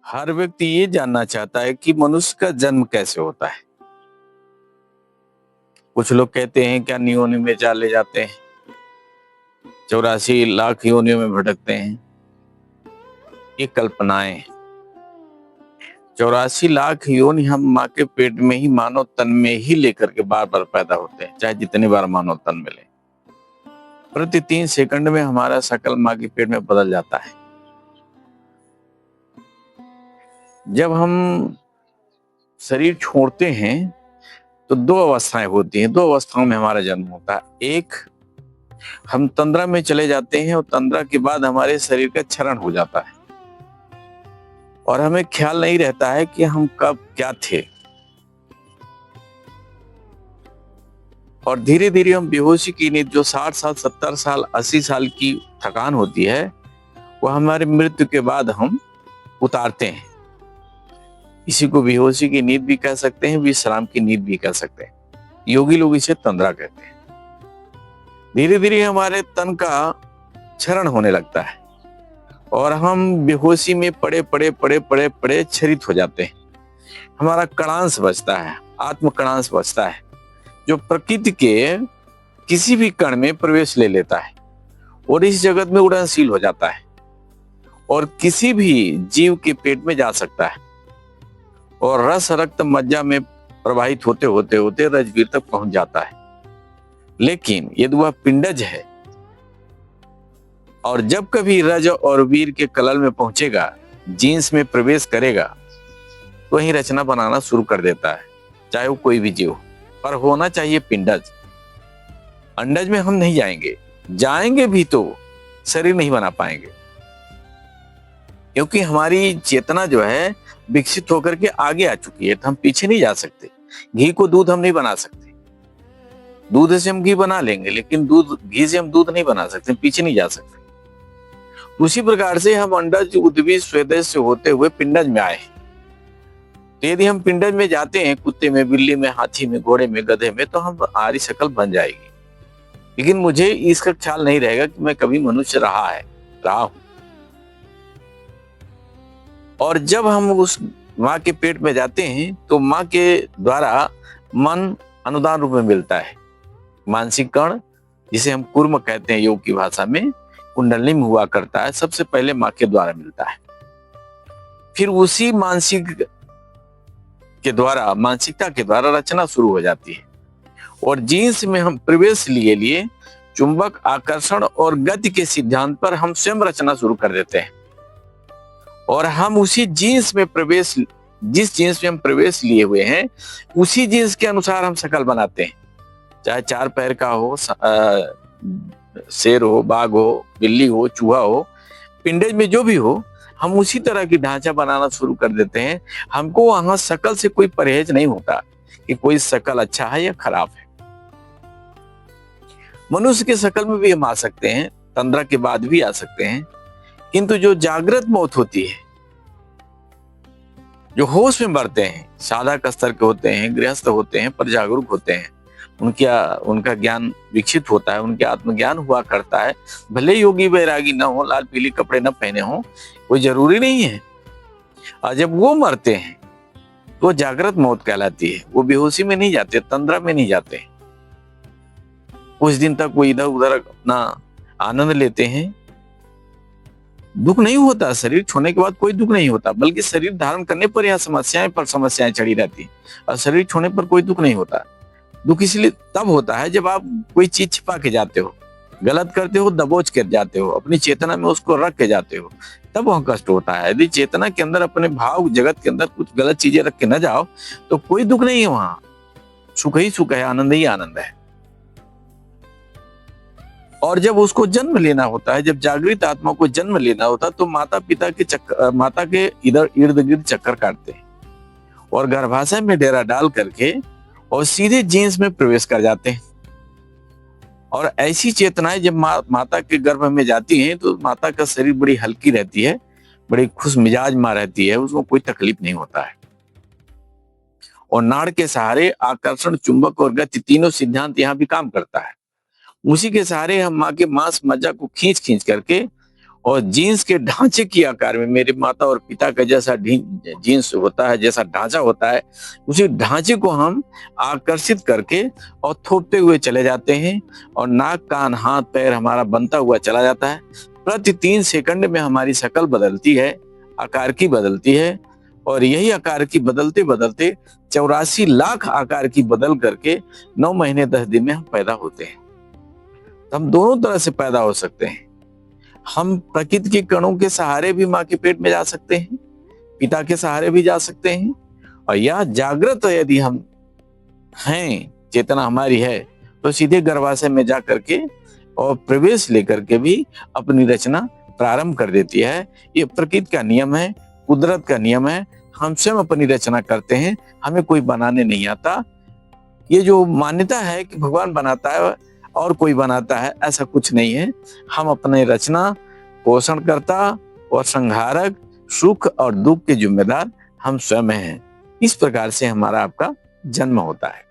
हर व्यक्ति ये जानना चाहता है कि मनुष्य का जन्म कैसे होता है। कुछ लोग कहते हैं क्या योनि में चले जाते हैं, 84 लाख योनियों में भटकते हैं। ये कल्पनाएं। 84 लाख योनि हम माँ के पेट में ही मानव तन में ही लेकर के बार बार पैदा होते हैं, चाहे जितनी बार मानव तन मिले। प्रति 3 सेकंड में हमारा शकल माँ के पेट में बदल जाता है। जब हम शरीर छोड़ते हैं तो 2 अवस्थाएं होती हैं। 2 अवस्थाओं में हमारा जन्म होता है। एक, हम तंद्रा में चले जाते हैं और तंद्रा के बाद हमारे शरीर का क्षरण हो जाता है और हमें ख्याल नहीं रहता है कि हम कब क्या थे। और धीरे धीरे हम बेहोशी की नींद, जो 60 साल 70 साल 80 साल की थकान होती है, वो हमारे मृत्यु के बाद हम उतारते हैं। इसी को बेहोशी की नींद भी कह सकते हैं, विश्राम की नींद भी कह सकते हैं। योगी लोग इसे तंद्रा कहते हैं। धीरे धीरे हमारे तन का क्षरण होने लगता है और हम बेहोशी में पड़े पड़े पड़े पड़े पड़े क्षरित हो जाते हैं। हमारा कणांश बचता है, आत्म कणांश बचता है, जो प्रकृति के किसी भी कण में प्रवेश ले लेता है और इस जगत में उड़नशील हो जाता है और किसी भी जीव के पेट में जा सकता है और रस रक्त मज्जा में प्रवाहित होते होते होते रजवीर तक पहुंच जाता है। लेकिन यदि वह पिंडज है और जब कभी रज और वीर के कलल में पहुंचेगा, जीन्स में प्रवेश करेगा, तो वही रचना बनाना शुरू कर देता है, चाहे वो कोई भी जीव, पर होना चाहिए पिंडज। अंडज में हम नहीं जाएंगे, जाएंगे भी तो शरीर नहीं बना पाएंगे, क्योंकि हमारी चेतना जो है विकसित होकर के आगे आ चुकी है, तो हम पीछे नहीं जा सकते। घी को दूध हम नहीं बना सकते, दूध से हम घी बना लेंगे, लेकिन घी से हम दूध नहीं बना सकते, पीछे नहीं जा सकते। उसी प्रकार से हम अंडज उद्भिद स्वेदज से होते हुए पिंडज में आए। तो यदि हम पिंडज में जाते हैं, कुत्ते में, बिल्ली में, हाथी में, घोड़े में, गधे में, तो हम हमारी शक्ल बन जाएगी। लेकिन मुझे इसका ख्याल नहीं रहेगा कि मैं कभी मनुष्य रहा हूं। और जब हम उस माँ के पेट में जाते हैं तो माँ के द्वारा मन अनुदान रूप में मिलता है। मानसिक कण, जिसे हम कूर्म कहते हैं योग की भाषा में, कुंडलिनी में हुआ करता है, सबसे पहले माँ के द्वारा मिलता है। फिर उसी मानसिकता के द्वारा रचना शुरू हो जाती है और जीन्स में हम प्रवेश लिए चुंबक आकर्षण और गति के सिद्धांत पर हम स्वयं रचना शुरू कर देते हैं और हम उसी जिस जीन्स में हम प्रवेश लिए हुए हैं, उसी जीन्स के अनुसार हम शकल बनाते हैं। चाहे 4 पैर का हो, शेर हो, बाघ हो, बिल्ली हो, चूहा हो, पिंडज में जो भी हो, हम उसी तरह की ढांचा बनाना शुरू कर देते हैं। हमको वहां शकल से कोई परहेज नहीं होता कि कोई शकल अच्छा है या खराब है। मनुष्य के शकल में भी हम आ सकते हैं, तंद्रा के बाद भी आ सकते हैं, किंतु जो जागृत मौत होती है, जो होश में मरते हैं, साधक स्तर के होते हैं, गृहस्थ होते हैं, पर जागरूक होते हैं, उनका ज्ञान विकसित होता है, उनके आत्मज्ञान हुआ करता है। भले योगी वैरागी न हो, लाल पीली कपड़े न पहने हो, कोई जरूरी नहीं है। और जब वो मरते हैं तो जागृत मौत कहलाती है। वो बेहोशी में नहीं जाते, तंद्रा में नहीं जाते, कुछ दिन तक वो इधर उधर अपना आनंद लेते हैं। दुख नहीं होता, शरीर छोड़ने के बाद कोई दुख नहीं होता, बल्कि शरीर धारण करने पर यह समस्याएं पर समस्याएं चढ़ी रहती है और शरीर छोड़ने पर कोई दुख नहीं होता। दुख इसलिए तब होता है जब आप कोई चीज छिपा के जाते हो, गलत करते हो, दबोच कर जाते हो, अपनी चेतना में उसको रख के जाते हो, तब वह कष्ट होता है। यदि चेतना के अंदर, अपने भाव जगत के अंदर कुछ गलत चीजें रख के न जाओ तो कोई दुख नहीं है, वहां सुख ही सुख है, आनंद ही आनंद है। और जब उसको जन्म लेना होता है, जब जागृत आत्मा को जन्म लेना होता है, तो माता के इधर इर्द गिर्द चक्कर काटते हैं और गर्भाशय में डेरा डाल करके और सीधे जीन्स में प्रवेश कर जाते हैं। और ऐसी चेतनाएं जब माता के गर्भ में जाती हैं तो माता का शरीर बड़ी हल्की रहती है, बड़ी खुश मिजाज माँ रहती है, उसको कोई तकलीफ नहीं होता है। और नाड़ के सहारे आकर्षण, चुंबक और गति, तीनों सिद्धांत यहाँ भी काम करता है। उसी के सहारे हम माँ के मांस मज्जा को खींच करके और जीन्स के ढांचे की आकार में मेरे माता और पिता का जैसा जीन्स होता है, जैसा ढांचा होता है, उसी ढांचे को हम आकर्षित करके और थोपते हुए चले जाते हैं और नाक कान हाथ पैर हमारा बनता हुआ चला जाता है। प्रति 3 सेकंड में हमारी शक्ल बदलती है, आकार की बदलती है और यही आकार की बदलते बदलते 84 लाख आकार की बदल करके 9 महीने 10 दिन में हम पैदा होते हैं। हम दोनों तरह से पैदा हो सकते हैं। हम प्रकृति के कणों के सहारे भी माँ के पेट में जा सकते हैं, पिता के सहारे भी जा सकते हैं, और यह जागृत यदि हम हैं, चेतना हमारी है, तो सीधे गर्भाशय में जा करके और प्रवेश लेकर के भी अपनी रचना प्रारंभ कर देती है। ये प्रकृति का नियम है, कुदरत का नियम है। हम स्वयं अपनी रचना करते हैं, हमें कोई बनाने नहीं आता। ये जो मान्यता है कि भगवान बनाता है और कोई बनाता है, ऐसा कुछ नहीं है। हम अपने रचना, पोषणकर्ता और संहारक, सुख और दुख के जिम्मेदार हम स्वयं हैं। इस प्रकार से हमारा आपका जन्म होता है।